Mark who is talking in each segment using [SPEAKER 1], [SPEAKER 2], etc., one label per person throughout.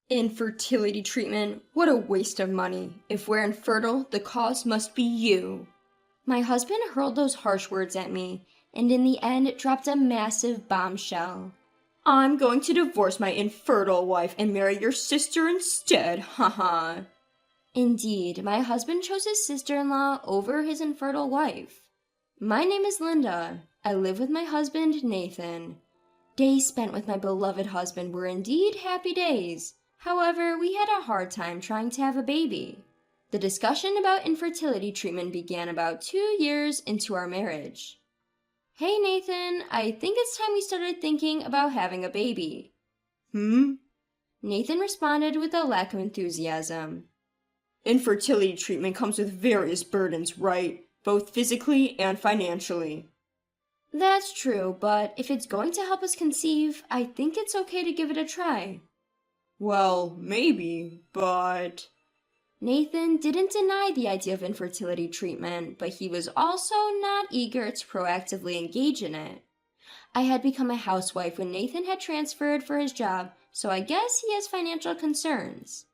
[SPEAKER 1] Infertility treatment? What a waste of money. If we're infertile, the cause must be you. My husband hurled those harsh words at me, and in the end dropped a massive bombshell. I'm going to divorce my infertile wife and marry your sister instead, haha. Indeed, my husband chose his sister-in-law over his infertile wife. My name is Linda. I live with my husband, Nathan. Days spent with my beloved husband were indeed happy days. However, we had a hard time trying to have a baby. The discussion about infertility treatment began about 2 years into our marriage. Hey Nathan, I think it's time we started thinking about having a baby. Nathan responded with a lack of enthusiasm. Infertility treatment comes with various burdens, right? Both physically and financially. That's true, but if it's going to help us conceive, I think it's okay to give it a try. Well, maybe, but... Nathan didn't deny the idea of infertility treatment, but he was also not eager to proactively engage in it. I had become a housewife when Nathan had transferred for his job, so I guess he has financial concerns.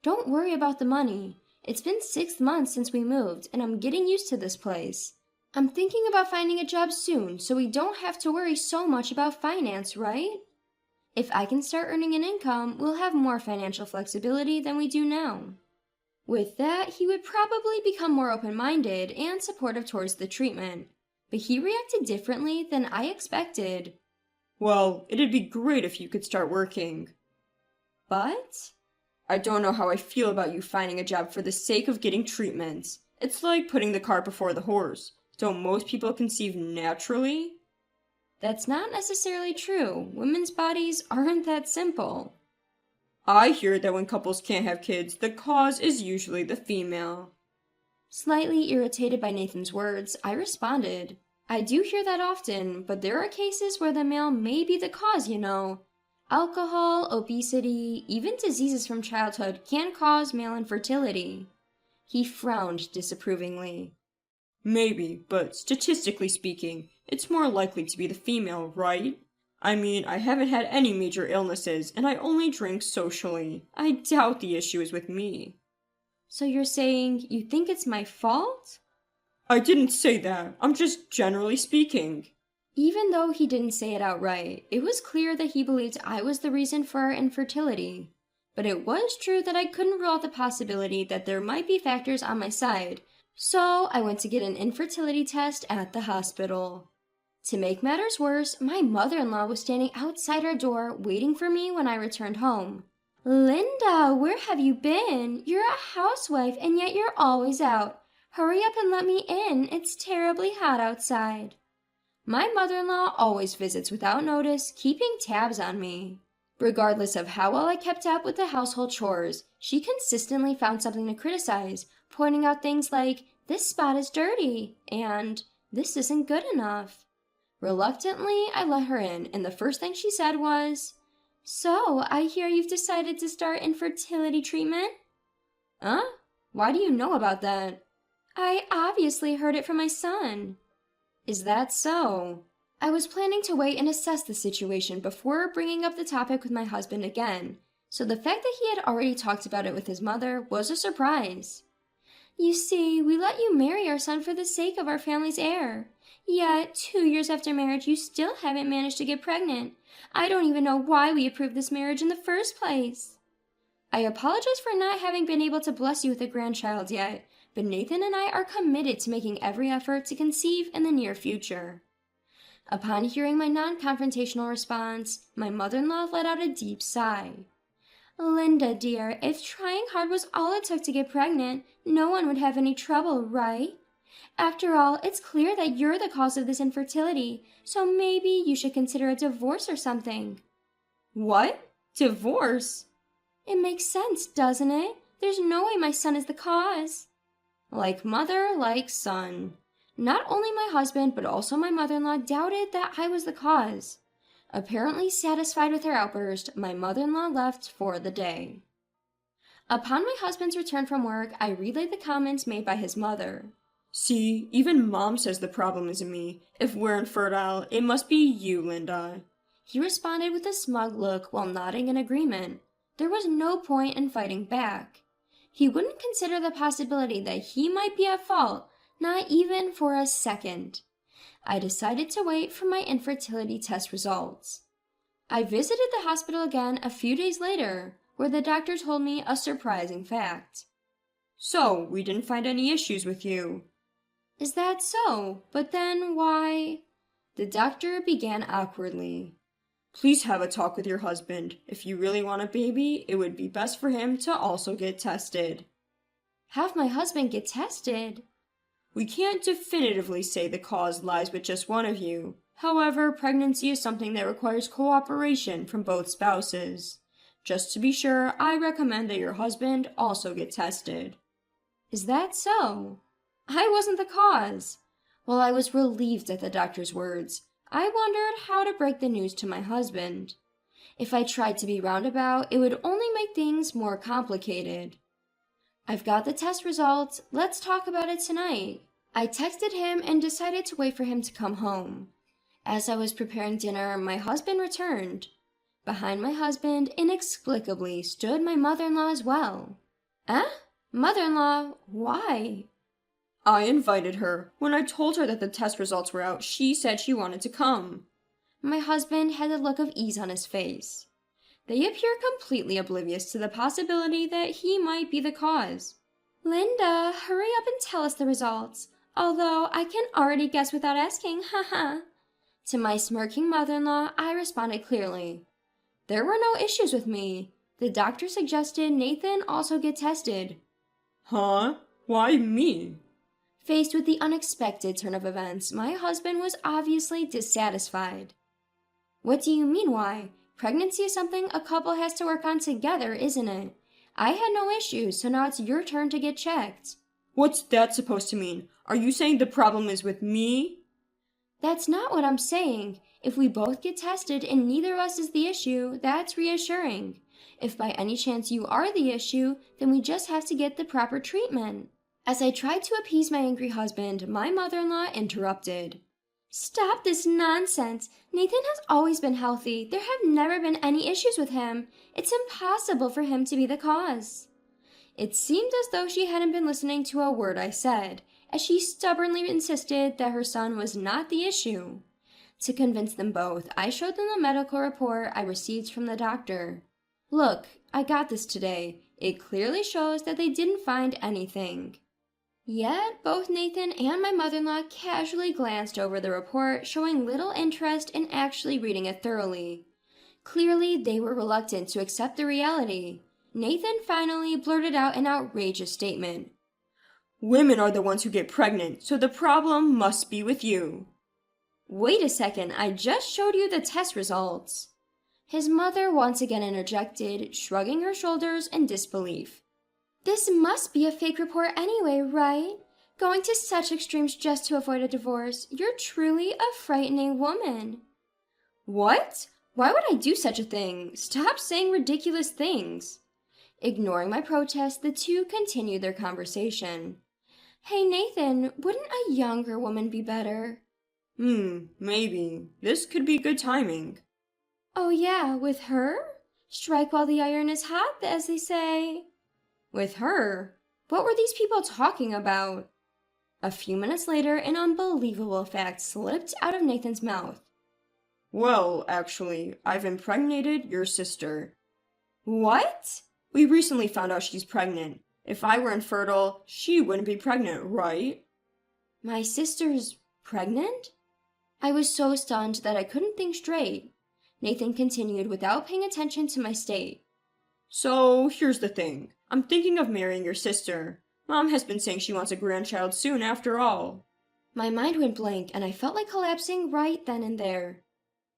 [SPEAKER 1] Don't worry about the money. It's been 6 months since we moved, and I'm getting used to this place. I'm thinking about finding a job soon, so we don't have to worry so much about finance, right? If I can start earning an income, we'll have more financial flexibility than we do now. With that, he would probably become more open-minded and supportive towards the treatment, but he reacted differently than I expected. Well, it'd be great if you could start working. But? I don't know how I feel about you finding a job for the sake of getting treatments. It's like putting the cart before the horse. Don't most people conceive naturally? That's not necessarily true. Women's bodies aren't that simple. I hear that when couples can't have kids, the cause is usually the female. Slightly irritated by Nathan's words, I responded, I do hear that often, but there are cases where the male may be the cause, you know. Alcohol, obesity, even diseases from childhood can cause male infertility. He frowned disapprovingly. Maybe, but statistically speaking, it's more likely to be the female, right? I mean, I haven't had any major illnesses, and I only drink socially. I doubt the issue is with me. So you're saying you think it's my fault? I didn't say that. I'm just generally speaking. Even though he didn't say it outright, it was clear that he believed I was the reason for our infertility. But it was true that I couldn't rule out the possibility that there might be factors on my side, so I went to get an infertility test at the hospital. To make matters worse, my mother-in-law was standing outside our door waiting for me when I returned home. Linda, where have you been? You're a housewife and yet you're always out. Hurry up and let me in. It's terribly hot outside. My mother-in-law always visits without notice, keeping tabs on me. Regardless of how well I kept up with the household chores, she consistently found something to criticize, pointing out things like, this spot is dirty, and this isn't good enough. Reluctantly, I let her in, and the first thing she said was, So, I hear you've decided to start infertility treatment? Huh? Why do you know about that? I obviously heard it from my son. Is that so? I was planning to wait and assess the situation before bringing up the topic with my husband again, so the fact that he had already talked about it with his mother was a surprise. You see, we let you marry our son for the sake of our family's heir. Yet, 2 years after marriage, you still haven't managed to get pregnant. I don't even know why we approved this marriage in the first place. I apologize for not having been able to bless you with a grandchild yet, but Nathan and I are committed to making every effort to conceive in the near future. Upon hearing my non-confrontational response, my mother-in-law let out a deep sigh. Linda, dear, if trying hard was all it took to get pregnant, no one would have any trouble, right? After all, it's clear that you're the cause of this infertility, so maybe you should consider a divorce or something. What? Divorce? It makes sense, doesn't it? There's no way my son is the cause. Like mother, like son. Not only my husband, but also my mother-in-law doubted that I was the cause. Apparently satisfied with her outburst, my mother-in-law left for the day. Upon my husband's return from work, I relayed the comments made by his mother. See, even Mom says the problem isn't me. If we're infertile, it must be you, Linda. He responded with a smug look while nodding in agreement. There was no point in fighting back. He wouldn't consider the possibility that he might be at fault, not even for a second. I decided to wait for my infertility test results. I visited the hospital again a few days later, where the doctor told me a surprising fact. So, we didn't find any issues with you. Is that so? But then why? The doctor began awkwardly. Please have a talk with your husband. If you really want a baby, it would be best for him to also get tested. Have my husband get tested? We can't definitively say the cause lies with just one of you. However, pregnancy is something that requires cooperation from both spouses. Just to be sure, I recommend that your husband also get tested. Is that so? I wasn't the cause. While I was relieved at the doctor's words, I wondered how to break the news to my husband. If I tried to be roundabout, it would only make things more complicated. I've got the test results. Let's talk about it tonight. I texted him and decided to wait for him to come home. As I was preparing dinner, my husband returned. Behind my husband, inexplicably, stood my mother-in-law as well. Mother-in-law, why? I invited her. When I told her that the test results were out, she said she wanted to come. My husband had a look of ease on his face. They appear completely oblivious to the possibility that he might be the cause. Linda, hurry up and tell us the results. Although I can already guess without asking, haha. To my smirking mother-in-law, I responded clearly. There were no issues with me. The doctor suggested Nathan also get tested. Huh? Why me? Faced with the unexpected turn of events, my husband was obviously dissatisfied. What do you mean, why? Pregnancy is something a couple has to work on together, isn't it? I had no issues, so now it's your turn to get checked. What's that supposed to mean? Are you saying the problem is with me? That's not what I'm saying. If we both get tested and neither of us is the issue, that's reassuring. If by any chance you are the issue, then we just have to get the proper treatment. As I tried to appease my angry husband, my mother-in-law interrupted. Stop this nonsense. Nathan has always been healthy. There have never been any issues with him. It's impossible for him to be the cause. It seemed as though she hadn't been listening to a word I said, as she stubbornly insisted that her son was not the issue. To convince them both, I showed them the medical report I received from the doctor. Look, I got this today. It clearly shows that they didn't find anything. Yet, both Nathan and my mother-in-law casually glanced over the report, showing little interest in actually reading it thoroughly. Clearly, they were reluctant to accept the reality. Nathan finally blurted out an outrageous statement. Women are the ones who get pregnant, so the problem must be with you. Wait a second, I just showed you the test results. His mother once again interjected, shrugging her shoulders in disbelief. This must be a fake report anyway, right? Going to such extremes just to avoid a divorce. You're truly a frightening woman. What? Why would I do such a thing? Stop saying ridiculous things. Ignoring my protest, the two continued their conversation. Hey, Nathan, wouldn't a younger woman be better? Maybe. This could be good timing. Oh yeah, with her? Strike while the iron is hot, as they say. With her? What were these people talking about? A few minutes later, an unbelievable fact slipped out of Nathan's mouth. Well, actually, I've impregnated your sister. What? We recently found out she's pregnant. If I were infertile, she wouldn't be pregnant, right? My sister's pregnant? I was so stunned that I couldn't think straight. Nathan continued without paying attention to my state. So, here's the thing. I'm thinking of marrying your sister. Mom has been saying she wants a grandchild soon after all. My mind went blank and I felt like collapsing right then and there.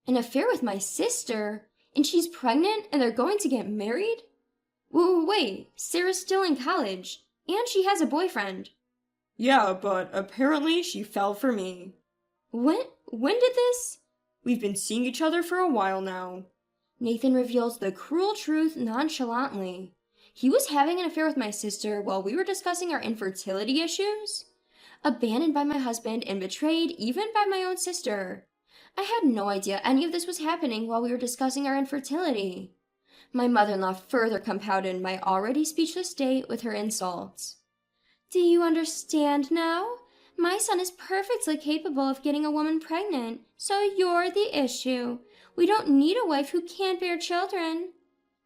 [SPEAKER 1] An affair with my sister? And she's pregnant and they're going to get married? Wait, Sarah's still in college. And she has a boyfriend. Yeah, but apparently she fell for me. When did this? We've been seeing each other for a while now. Nathan reveals the cruel truth nonchalantly. He was having an affair with my sister while we were discussing our infertility issues? Abandoned by my husband and betrayed even by my own sister. I had no idea any of this was happening while we were discussing our infertility. My mother-in-law further compounded my already speechless state with her insults. Do you understand now? My son is perfectly capable of getting a woman pregnant, so you're the issue. We don't need a wife who can't bear children.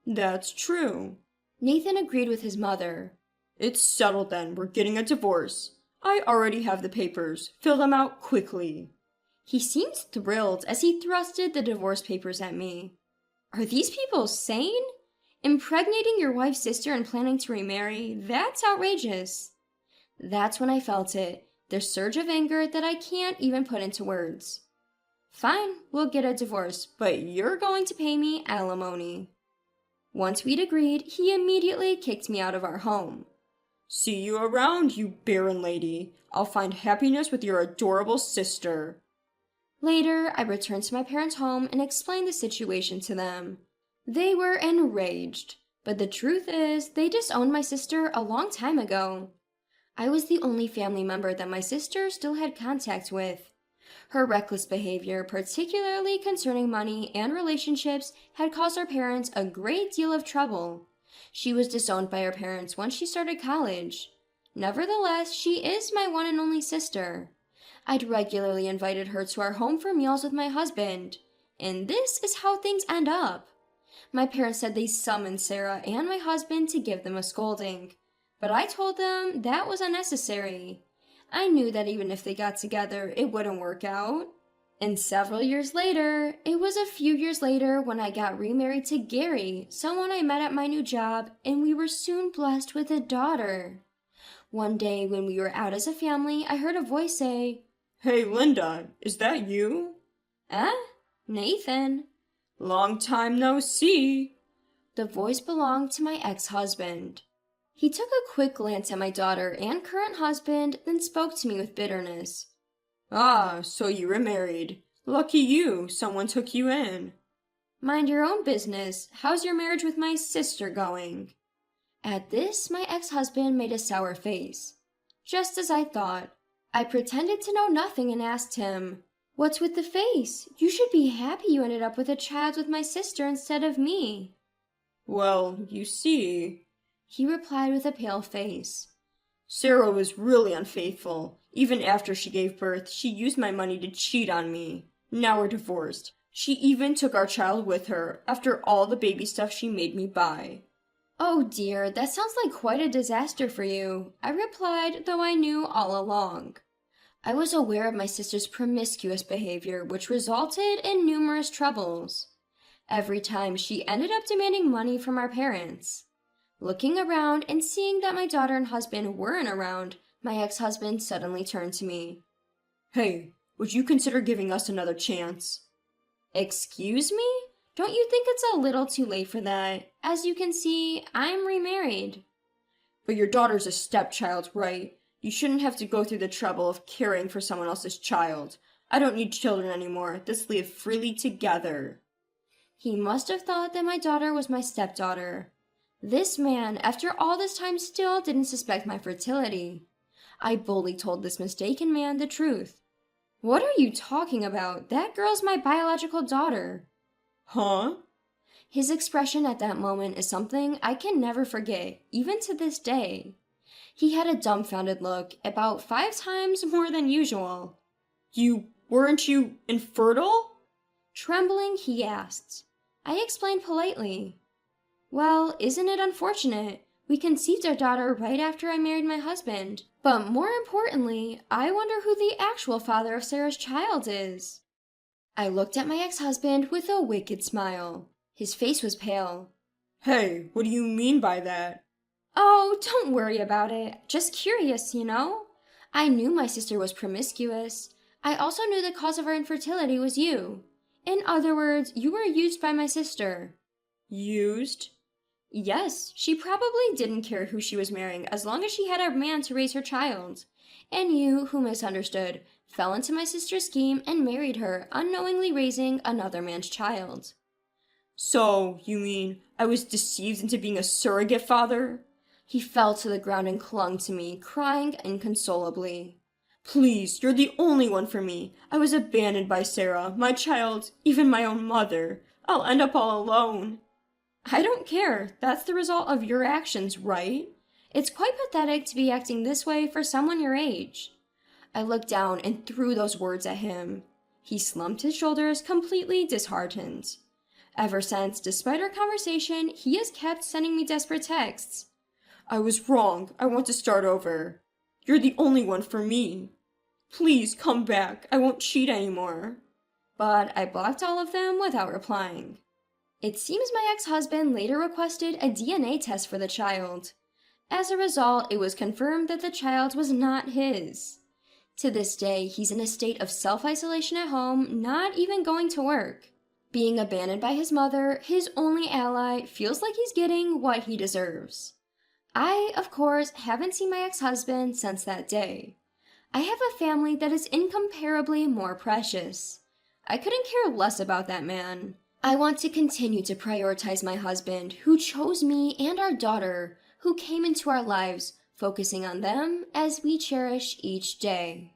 [SPEAKER 2] That's true.
[SPEAKER 1] Nathan agreed with his mother.
[SPEAKER 2] It's settled then. We're getting a divorce. I already have the papers. Fill them out quickly.
[SPEAKER 1] He seemed thrilled as he thrusted the divorce papers at me. Are these people sane? Impregnating your wife's sister and planning to remarry? That's outrageous. That's when I felt it, the surge of anger that I can't even put into words. Fine, we'll get a divorce, but you're going to pay me alimony. Once we'd agreed, he immediately kicked me out of our home.
[SPEAKER 2] See you around, you barren lady. I'll find happiness with your adorable sister.
[SPEAKER 1] Later, I returned to my parents' home and explained the situation to them. They were enraged, but the truth is, they disowned my sister a long time ago. I was the only family member that my sister still had contact with. Her reckless behavior, particularly concerning money and relationships, had caused our parents a great deal of trouble. She was disowned by her parents once she started college. Nevertheless, she is my one and only sister. I'd regularly invited her to our home for meals with my husband. And this is how things end up. My parents said they summoned Sarah and my husband to give them a scolding. But I told them that was unnecessary. I knew that even if they got together, it wouldn't work out. And several years later, it was a few years later when I got remarried to Gary, someone I met at my new job, and we were soon blessed with a daughter. One day when we were out as a family, I heard a voice say,
[SPEAKER 2] Hey, Linda, is that you?
[SPEAKER 1] Nathan.
[SPEAKER 2] Long time no see.
[SPEAKER 1] The voice belonged to my ex-husband. He took a quick glance at my daughter and current husband, then spoke to me with bitterness.
[SPEAKER 2] Ah, so you were married. Lucky you, someone took you in.
[SPEAKER 1] Mind your own business. How's your marriage with my sister going? At this, my ex-husband made a sour face. Just as I thought. I pretended to know nothing and asked him, What's with the face? You should be happy you ended up with a child with my sister instead of me.
[SPEAKER 2] Well, you see,
[SPEAKER 1] he replied with a pale face.
[SPEAKER 2] Sarah was really unfaithful. Even after she gave birth, she used my money to cheat on me. Now we're divorced. She even took our child with her, after all the baby stuff she made me buy.
[SPEAKER 1] Oh dear, that sounds like quite a disaster for you, I replied, though I knew all along. I was aware of my sister's promiscuous behavior, which resulted in numerous troubles. Every time she ended up demanding money from our parents. Looking around and seeing that my daughter and husband weren't around, my ex-husband suddenly turned to me.
[SPEAKER 2] Hey, would you consider giving us another chance?
[SPEAKER 1] Excuse me? Don't you think it's a little too late for that? As you can see, I'm remarried.
[SPEAKER 2] But your daughter's a stepchild, right? You shouldn't have to go through the trouble of caring for someone else's child. I don't need children anymore. Let's live freely together.
[SPEAKER 1] He must have thought that my daughter was my stepdaughter. This man, after all this time, still didn't suspect my fertility. I boldly told this mistaken man the truth. What are you talking about? That girl's my biological daughter.
[SPEAKER 2] Huh?
[SPEAKER 1] His expression at that moment is something I can never forget, even to this day. He had a dumbfounded look, about 5 times more than usual.
[SPEAKER 2] Weren't you infertile?
[SPEAKER 1] Trembling, he asked. I explained politely. Well, isn't it unfortunate? We conceived our daughter right after I married my husband. But more importantly, I wonder who the actual father of Sarah's child is. I looked at my ex-husband with a wicked smile. His face was pale.
[SPEAKER 2] Hey, what do you mean by that?
[SPEAKER 1] Oh, don't worry about it. Just curious, you know? I knew my sister was promiscuous. I also knew the cause of our infertility was you. In other words, you were used by my sister.
[SPEAKER 2] Used?
[SPEAKER 1] Yes, she probably didn't care who she was marrying as long as she had a man to raise her child. And you, who misunderstood, fell into my sister's scheme and married her, unknowingly raising another man's child.
[SPEAKER 2] So, you mean I was deceived into being a surrogate father?
[SPEAKER 1] He fell to the ground and clung to me, crying inconsolably.
[SPEAKER 2] Please, you're the only one for me. I was abandoned by Sarah, my child, even my own mother. I'll end up all alone.
[SPEAKER 1] I don't care. That's the result of your actions, right? It's quite pathetic to be acting this way for someone your age. I looked down and threw those words at him. He slumped his shoulders, completely disheartened. Ever since, despite our conversation, he has kept sending me desperate texts. I was wrong. I want to start over. You're the only one for me. Please come back. I won't cheat anymore. But I blocked all of them without replying. It seems my ex-husband later requested a DNA test for the child. As a result, it was confirmed that the child was not his. To this day, he's in a state of self-isolation at home, not even going to work. Being abandoned by his mother, his only ally, feels like he's getting what he deserves. I, of course, haven't seen my ex-husband since that day. I have a family that is incomparably more precious. I couldn't care less about that man. I want to continue to prioritize my husband, who chose me, and our daughter, who came into our lives, focusing on them as we cherish each day.